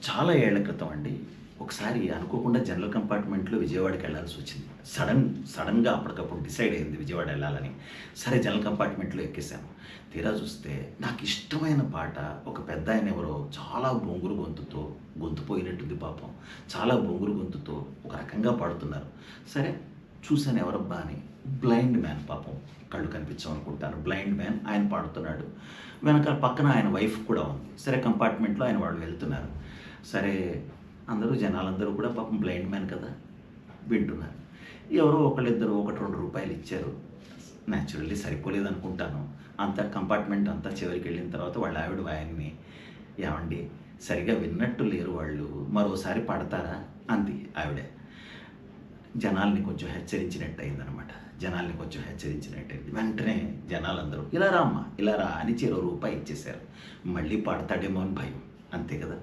చాలా ఏళ్ల క్రితం అండి. ఒకసారి అనుకోకుండా జనరల్ కంపార్ట్మెంట్‌లో విజయవాడకి వెళ్ళాల్సొచ్చింది. సడెన్‌గా అప్పటికప్పుడు డిసైడ్ అయింది విజయవాడ వెళ్ళాలని. సరే జనరల్ కంపార్ట్మెంట్‌లో ఎక్కేసాను. తీరా చూస్తే నాకిష్టమైన పాట ఒక పెద్దాయన ఎవరో చాలా బొంగురు గొంతుతో, గొంతు పోయినట్టుంది పాపం. చాలా బొంగురు గొంతుతో ఒక రకంగా పాడుతున్నారు. సరే చూసాను ఎవరబ్బా అని. బ్లైండ్ మ్యాన్ పాపం. కళ్ళు కనిపించవనుకుంటాను. బ్లైండ్ మ్యాన్ ఆయన పాడుతున్నాడు. వెనకాల పక్కన ఆయన వైఫ్ కూడా ఉంది. సరే కంపార్ట్మెంట్‌లో ఆయన వాళ్ళు వెళ్తున్నారు. సరే జనాలందరూ కూడా పాపం బ్లైండ్ మ్యాన్ కదా! వింటున్నారు. ఎవరో ఒకళ్ళిద్దరు ఒకటి, రూ. 2 ఇచ్చారు. నేచురల్లీ సరిపోలేదనుకుంటాను. అంతా కంపార్ట్మెంట్ అంతా చివరికెళ్ళిన తర్వాత వాళ్ళ ఆవిడ ఆయన్ని, "ఏవండీ సరిగ్గా విన్నట్టు లేరు వాళ్ళు. మరోసారి పాడతారా?" అంది ఆవిడ. జనాల్ని కొంచెం హెచ్చరించినట్టయిందనమాట. జనాల్ని కొంచెం హెచ్చరించినట్టయింది. వెంటనే జనాలందరూ, "ఇలా రా అమ్మా, ఇలా రా" అని చెరో రూపాయి ఇచ్చేశారు. మళ్ళీ పాడతాడేమో అని భయం. అంతే కదా!